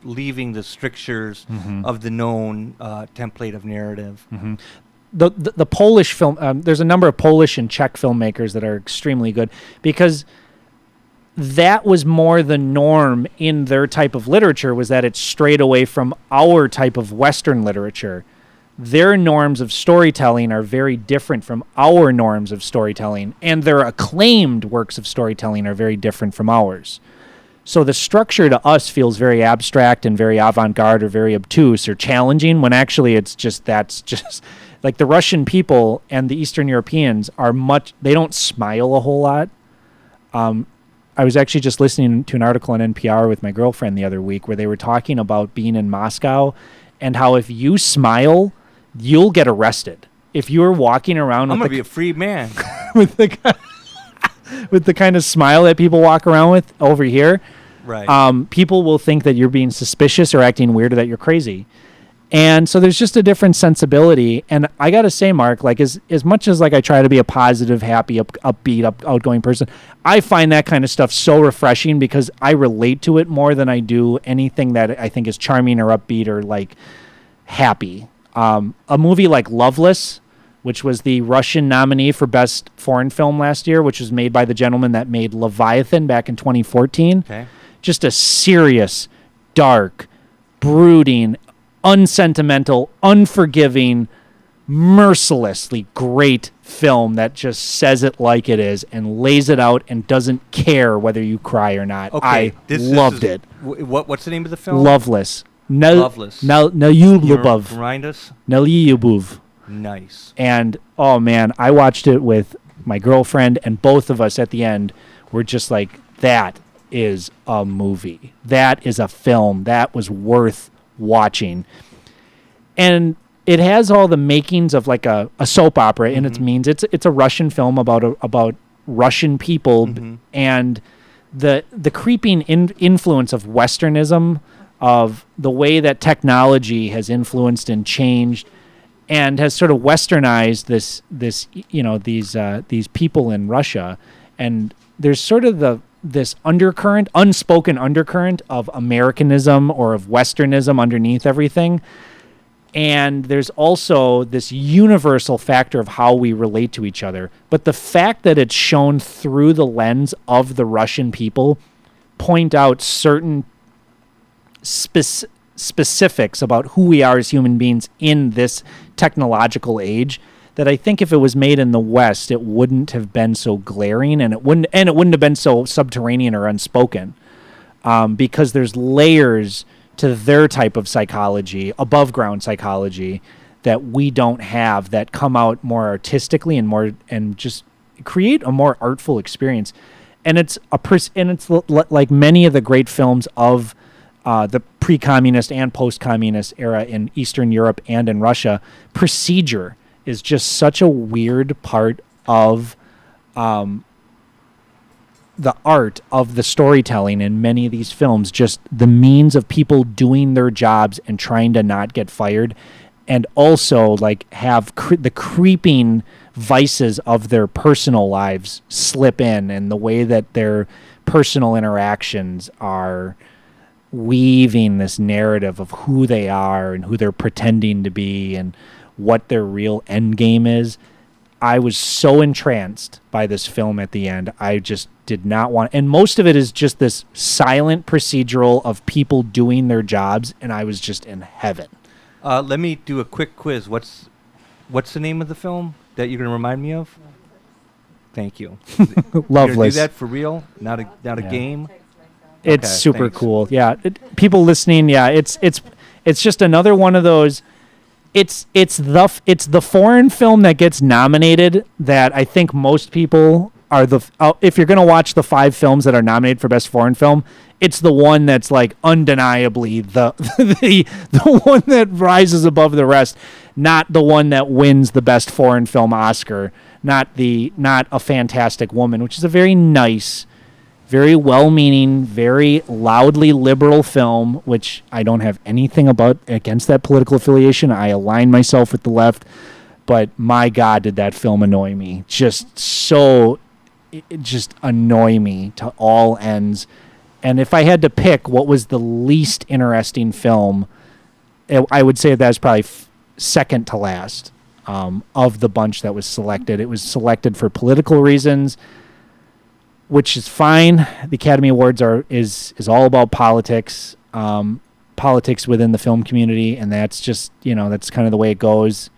leaving the strictures of the known template of narrative. Mm-hmm. the Polish film. There's a number of Polish and Czech filmmakers that are extremely good because that was more the norm in their type of literature, was that it's strayed away from our type of Western literature. Their norms of storytelling are very different from our norms of storytelling, and their acclaimed works of storytelling are very different from ours. So the structure to us feels very abstract and very avant-garde or very obtuse or challenging, when actually that's just like the Russian people and the Eastern Europeans they don't smile a whole lot. I was actually just listening to an article on NPR with my girlfriend the other week where they were talking about being in Moscow and how if you smile, you'll get arrested. If you're walking around, I'm going to be a free man with the kind of smile that people walk around with over here, right? People will think that you're being suspicious or acting weird or that you're crazy. And so there's just a different sensibility. And I got to say, Mark, like as much as like I try to be a positive, happy, upbeat, outgoing person, I find that kind of stuff so refreshing because I relate to it more than I do anything that I think is charming or upbeat or like happy. A movie like Loveless, which was the Russian nominee for Best Foreign Film last year, which was made by the gentleman that made Leviathan back in 2014. Okay. Just a serious, dark, brooding, unsentimental, unforgiving, mercilessly great film that just says it like it is and lays it out and doesn't care whether you cry or not. Okay, I loved it. What's the name of the film? Loveless. Loveless. Nalyubov. Remind us. Nalyubov. Nice. And oh man, I watched it with my girlfriend, and both of us at the end were just like, that is a movie. That is a film. That was worth watching. And it has all the makings of like a soap opera in its means. It's a Russian film about Russian people and the creeping influence of Westernism, of the way that technology has influenced and changed and has sort of westernized these people in Russia. And there's sort of this unspoken undercurrent of Americanism or of Westernism underneath everything. And there's also this universal factor of how we relate to each other. But the fact that it's shown through the lens of the Russian people point out certain specifics about who we are as human beings in this technological age that I think if it was made in the West, it wouldn't have been so glaring, and it wouldn't have been so subterranean or unspoken, because there's layers to their type of psychology, above ground psychology, that we don't have, that come out more artistically and just create a more artful experience. And it's like many of the great films of the pre-communist and post-communist era in Eastern Europe and in Russia. Procedure is just such a weird part of the art of the storytelling in many of these films. Just the means of people doing their jobs and trying to not get fired, and also like have the creeping vices of their personal lives slip in, and the way that their personal interactions are weaving this narrative of who they are and who they're pretending to be and what their real end game is. I was so entranced by this film at the end. I just did not want, and most of it is just this silent procedural of people doing their jobs, and I was just in heaven. Let me do a quick quiz. What's the name of the film that you're going to remind me of? Thank you. Loveless. Do that for real? Not a game? It's Okay, super thanks. cool. Yeah. People listening, yeah, it's just another one of those. It's the foreign film that gets nominated that I think most people are if you're going to watch the 5 films that are nominated for Best Foreign Film, it's the one that's like undeniably the one that rises above the rest, not the one that wins the Best Foreign Film Oscar, not A Fantastic Woman, which is a very nice, very well-meaning, very loudly liberal film, which I don't have anything against that political affiliation. I align myself with the left, but my God, did that film annoy me. Just annoy me to all ends. And if I had to pick what was the least interesting film, I would say that's probably second to last. of the bunch that was selected. It was selected for political reasons, which is fine. The Academy Awards is all about politics, politics within the film community, and that's just, that's kind of the way it goes.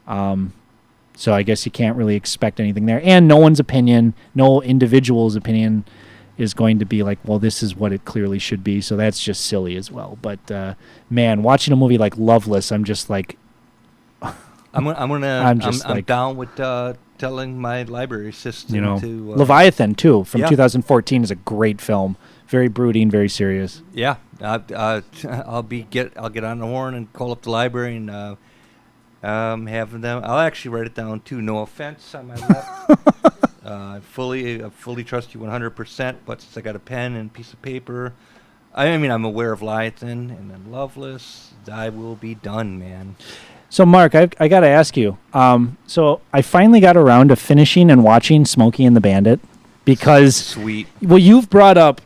So I guess you can't really expect anything there. And no one's opinion, no individual's opinion is going to be like, well, this is what it clearly should be. So that's just silly as well. But man, watching a movie like Loveless, I'm just like, I'm down with telling my library assistant to Leviathan too from 2014 is a great film. Very brooding, very serious. Yeah, I'll get on the horn and call up the library and have them. I'll actually write it down too. No offense on my left. I fully trust you 100%. But since I got a pen and piece of paper, I'm aware of Leviathan and then Loveless. I will be done, man. So, Mark, I got to ask you. So I finally got around to finishing and watching Smokey and the Bandit because sweet. Well, you've brought up.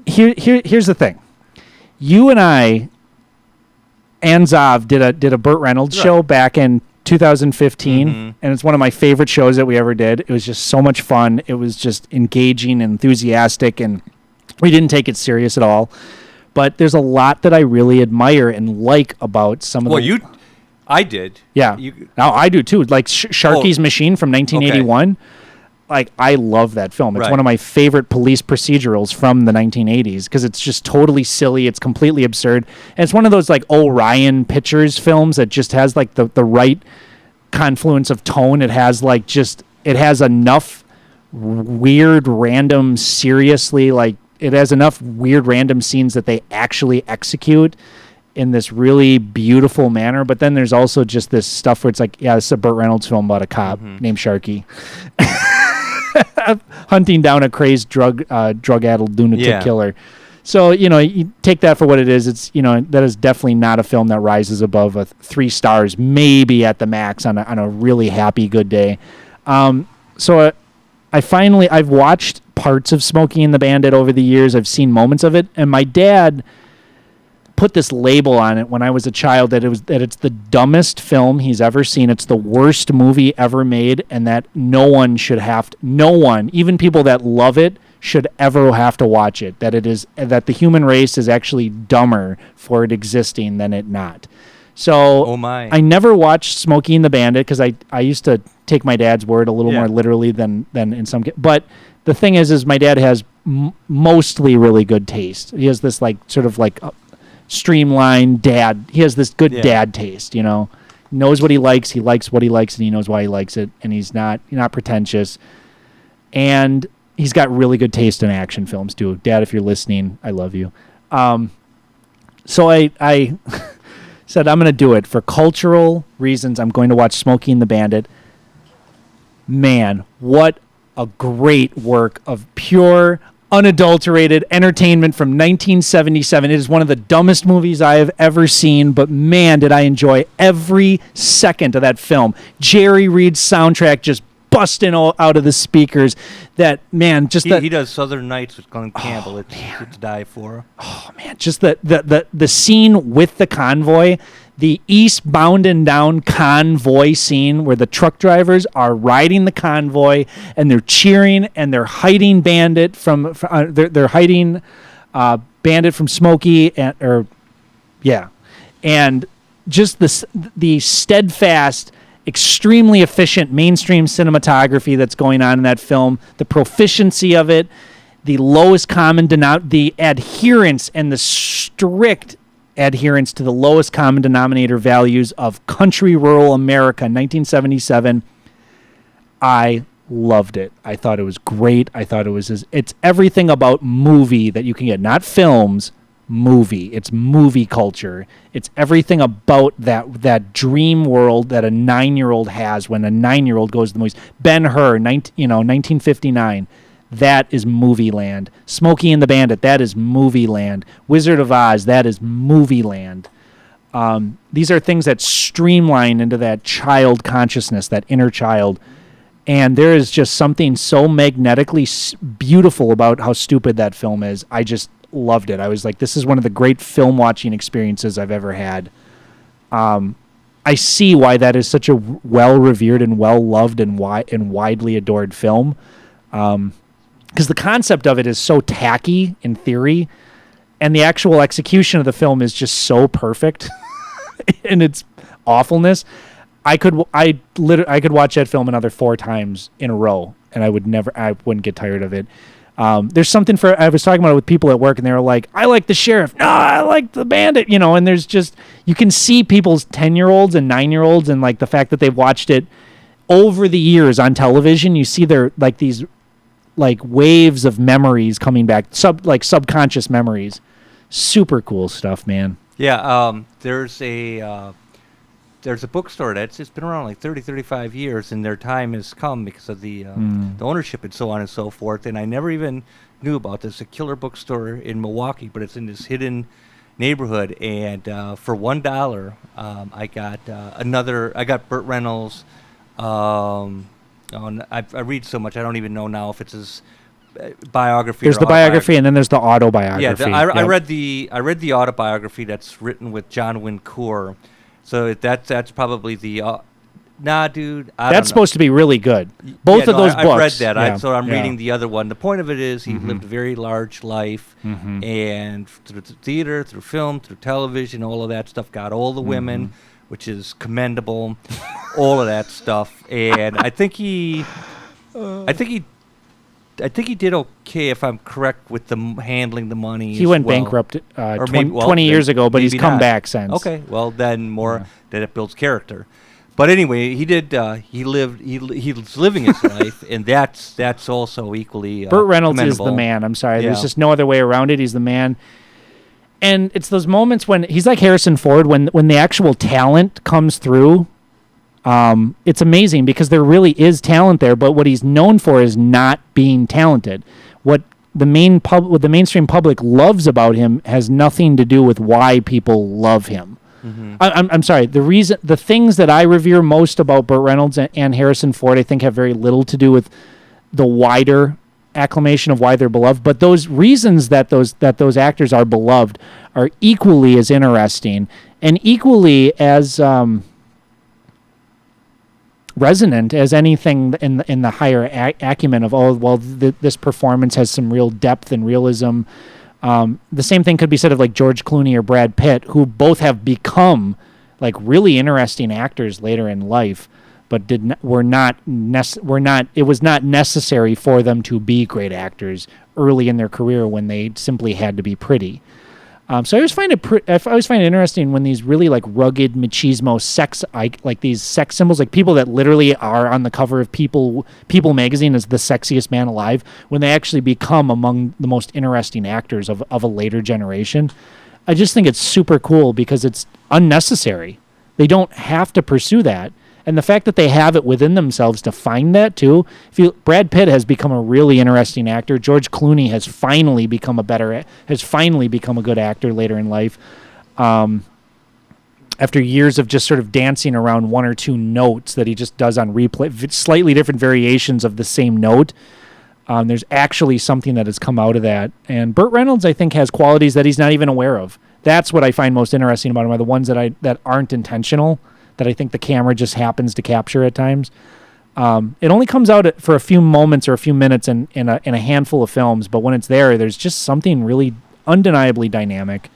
Here's the thing. You and I and Zav did a Burt Reynolds show back in 2015, and it's one of my favorite shows that we ever did. It was just so much fun. It was just engaging and enthusiastic, and we didn't take it serious at all. But there's a lot that I really admire and like about some of the... I did. Yeah. Now I do too. Like Sharky's Machine from 1981. Okay. Like, I love that film. It's one of my favorite police procedurals from the 1980s because it's just totally silly. It's completely absurd. And it's one of those, like, Orion Pictures films that just has, like, the right confluence of tone. It has, like, it has enough weird, random, seriously, like, it has enough weird, random scenes that they actually execute in this really beautiful manner. But then there's also just this stuff where it's like, yeah, this is a Burt Reynolds film about a cop named Sharky. Hunting down a crazed drug-addled lunatic killer. So, you take that for what it is. It's, that is definitely not a film that rises above 3 stars, maybe at the max on a really happy, good day. So I've watched parts of Smokey and the Bandit over the years. I've seen moments of it, and my dad put this label on it when I was a child that it's the dumbest film he's ever seen. It's the worst movie ever made, and that no one, even people that love it, should ever have to watch it. That the human race is actually dumber for it existing than it not. So I never watched Smokey and the Bandit because I used to take my dad's word a little more literally than in some. But the thing is my dad has mostly really good taste. He has this sort of streamlined dad. He has this good dad taste, knows what he likes what he likes, and he knows why he likes it, and he's not pretentious. And he's got really good taste in action films too. Dad, if you're listening, I love you. So I said I'm going to do it for cultural reasons. I'm going to watch Smokey and the Bandit. Man, what a great work of pure, unadulterated entertainment from 1977. It is one of the dumbest movies I have ever seen, but man, did I enjoy every second of that film. Jerry Reed's soundtrack just busting out of the speakers. That, man, he does Southern Nights with Glenn Campbell. It's die for. Oh man, just the scene with the convoy. The eastbound and down convoy scene where the truck drivers are riding the convoy and they're cheering and they're hiding Bandit from they're hiding Bandit from Smokey and just the steadfast, extremely efficient mainstream cinematography that's going on in that film, the proficiency of it, the lowest common the adherence and the strict adherence to the lowest common denominator values of country rural America, 1977. I loved it. I thought it was great. I thought it's everything about movie that you can get, not films, movie. It's movie culture. It's everything about that dream world that a 9-year-old has when a 9-year-old goes to the movies. Ben-Hur, 1959. That is movie land. Smokey and the Bandit, that is movie land. Wizard of Oz, that is movie land. These are things that streamline into that child consciousness, that inner child. And there is just something so magnetically beautiful about how stupid that film is. I just loved it. I was like, this is one of the great film watching experiences I've ever had. I I see why that is such a well revered and well loved and widely adored film. Because the concept of it is so tacky in theory, and the actual execution of the film is just so perfect in its awfulness. I could watch that film another 4 times in a row, and I wouldn't get tired of it. There's something I was talking about it with people at work, and they were like, I like the sheriff. No, I like the bandit, and there's just, you can see people's 10-year-olds and 9-year-olds, and like the fact that they've watched it over the years on television. You see their like these like waves of memories coming back, subconscious memories. Super cool stuff, man. Yeah, there's a bookstore that's just been around like 35 years, and their time has come because of the ownership and so on and so forth. And I never even knew about this. A killer bookstore in Milwaukee, but it's in this hidden neighborhood. And for $1, I got Burt Reynolds. I read so much I don't even know now if it's his biography. There's the biography, and then there's the autobiography. Yeah, I read the autobiography that's written with John Wincour. So that's probably the nah, dude. That's supposed to be really good. Both of those books. I've read that. Yeah. So I'm reading the other one. The point of it is he lived a very large life, and through theater, through film, through television, all of that stuff, got all the women, which is commendable, all of that stuff. And I think he did okay, if I'm correct, with handling the money. He went bankrupt 20 years ago, but he's come back since. Okay, well then then it builds character. But anyway, he did. He was living his life, and that's also equally. Burt Reynolds is the man. I'm sorry, there's just no other way around it. He's the man. And it's those moments when he's like Harrison Ford, when the actual talent comes through. It's amazing because there really is talent there, but what he's known for is not being talented. What the mainstream public loves about him has nothing to do with why people love him. I'm sorry. The things that I revere most about Burt Reynolds and Harrison Ford, I think, have very little to do with the wider acclamation of why they're beloved. But those reasons that those actors are beloved are equally as interesting and equally as resonant as anything in the higher acumen of this performance has some real depth and realism. The same thing could be said of like George Clooney or Brad Pitt, who both have become like really interesting actors later in life, but it was not necessary for them to be great actors early in their career when they simply had to be pretty. So I always find it interesting when these really like rugged machismo like these sex symbols, like people that literally are on the cover of People magazine as the sexiest man alive, when they actually become among the most interesting actors of a later generation. I just think it's super cool because it's unnecessary. They don't have to pursue that. And the fact that they have it within themselves to find that too. Brad Pitt has become a really interesting actor. George Clooney has finally become a good actor later in life. After years of just sort of dancing around one or two notes that he just does on replay, slightly different variations of the same note. There's actually something that has come out of that. And Burt Reynolds, I think, has qualities that he's not even aware of. That's what I find most interesting about him, are the ones that aren't intentional, that I think the camera just happens to capture at times. It only comes out for a few moments or a few minutes in a handful of films, but when it's there's just something really undeniably dynamic,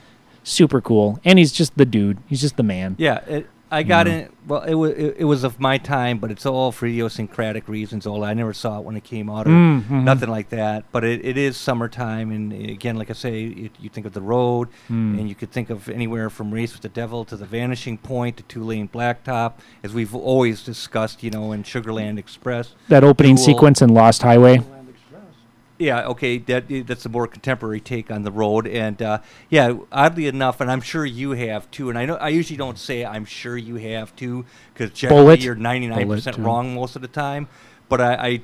super cool, and he's just the dude. He's just the man. Yeah, I got in. Well, it was of my time, but it's all for idiosyncratic reasons. I never saw it when it came out, or nothing like that. But it is summertime, and again, like I say, you think of The Road, and you could think of anywhere from Race with the Devil to The Vanishing Point to Two-Lane Blacktop, as we've always discussed, in Sugarland Express. That opening sequence in Lost Highway. Yeah, okay, that's a more contemporary take on The Road, and oddly enough, and I'm sure you have too, and I usually don't say I'm sure you have too, because generally you're 99% wrong most of the time, but I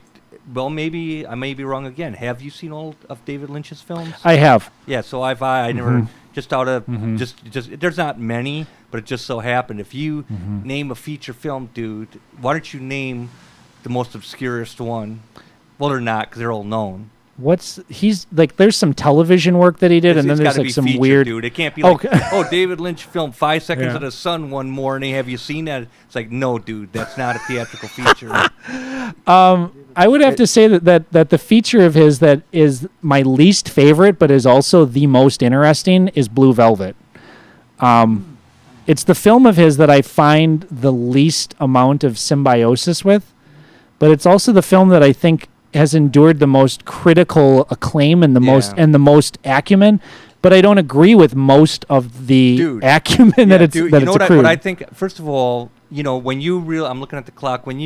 maybe I may be wrong again. Have you seen all of David Lynch's films? I have. Yeah, so I never, just out of, just there's not many, but it just so happened, if you name a feature film, dude, why don't you name the most obscurest one? Well, they're not, because they're all known. he's like, there's some television work that he did, and then It's there's gotta like be some featured, weird. dude. It can't be like, Okay. oh, David Lynch filmed 5 Seconds Yeah. of the Sun one morning. Have you seen that? It's like, no, dude, that's not a theatrical feature. I would have to say that the feature of his that is my least favorite, but is also the most interesting, is Blue Velvet. It's the film of his that I find the least amount of symbiosis with, but it's also the film that I think has endured the most critical acclaim and the most acumen. But I don't agree with most of the acumen that it's dude, that you know it's what accrued. what I think, first of all, when I'm looking at the clock, when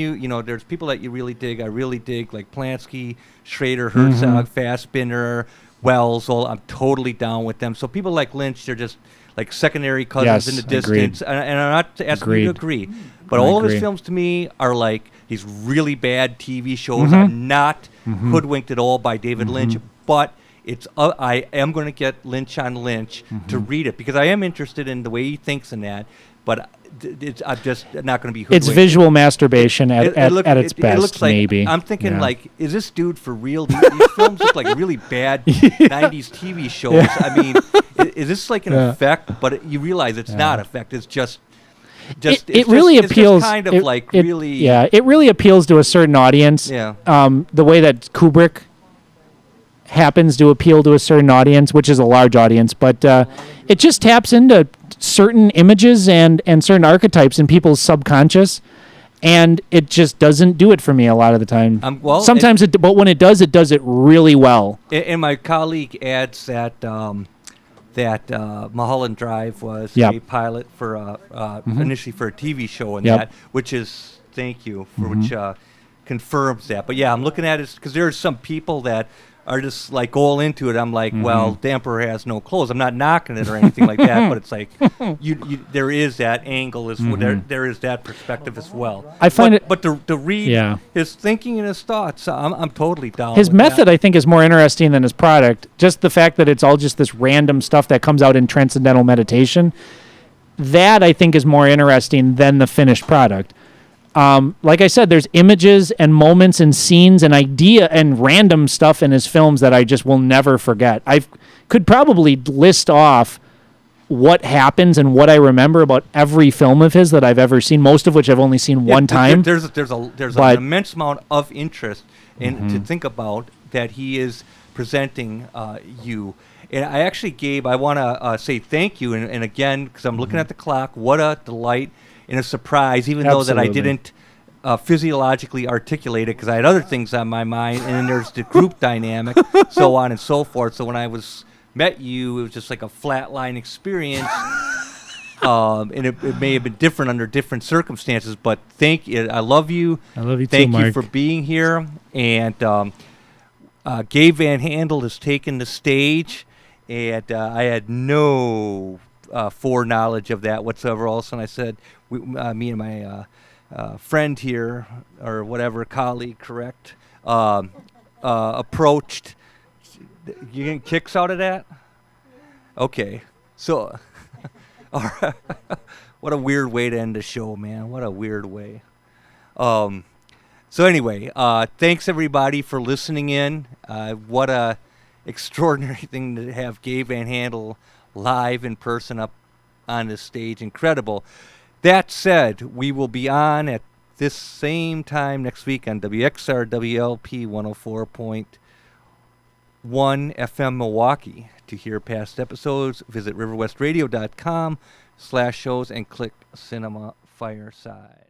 there's people that you really dig. I really dig, like Polanski, Schrader, Herzog, Fassbinder, Wells. I'm totally down with them. So people like Lynch, they're just like secondary cousins in the distance. And I'm not asking you to agree. But all of his films to me are like these really bad TV shows. I'm not hoodwinked at all by David Lynch, but I am going to get Lynch on Lynch to read it, because I am interested in the way he thinks in that, but I'm just not going to be hoodwinked. It's visual masturbation at its best, it looks like, maybe. I'm thinking, like, is this dude for real? These films look like really bad 90s TV shows. I mean, is this like an effect? But you realize it's not effect. It's just it really appeals. It's kind of really. Yeah, it really appeals to a certain audience. Yeah. The way that Kubrick happens to appeal to a certain audience, which is a large audience, but it just taps into certain images and certain archetypes in people's subconscious, and it just doesn't do it for me a lot of the time. Sometimes but when it does it really well. And my colleague adds that Mulholland Drive was a pilot for initially for a TV show, and that, which is which confirms that. But yeah, I'm looking at it because there's some people that are just like all into it. I'm like, well, the Emperor has no clothes. I'm not knocking it or anything like that, but it's like there is that angle as well. There is that perspective as well. I find but to read his thinking and his thoughts, I'm totally down. His with method, that. I think, is more interesting than his product. Just the fact that it's all just this random stuff that comes out in transcendental meditation, that I think is more interesting than the finished product. Like I said, there's images and moments and scenes and idea and random stuff in his films that I just will never forget. I could probably list off what happens and what I remember about every film of his that I've ever seen, most of which I've only seen one time. There's an immense amount of interest in to think about that he is presenting you. And I actually, Gabe, I want to say thank you. And again, because I'm looking at the clock, what a delight and a surprise, even though that I didn't physiologically articulate it because I had other things on my mind. And then there's the group dynamic, so on and so forth. So when I met you, it was just like a flatline experience. And it may have been different under different circumstances, but thank you. I love you. I love you thank too, Mark. you for being here. And Gabe Van Handel has taken the stage, and I had no foreknowledge of that whatsoever. All of a sudden I said, me and my friend here, or whatever, colleague, correct, approached. You getting kicks out of that? Okay. So, all right. What a weird way to end the show, man. What a weird way. So anyway, thanks everybody for listening in. What a extraordinary thing to have Gabe Van Handel live in person up on the stage. Incredible. That said, we will be on at this same time next week on WXR WLP 104.1 FM Milwaukee. To hear past episodes, visit riverwestradio.com/shows and click Cinema Fireside.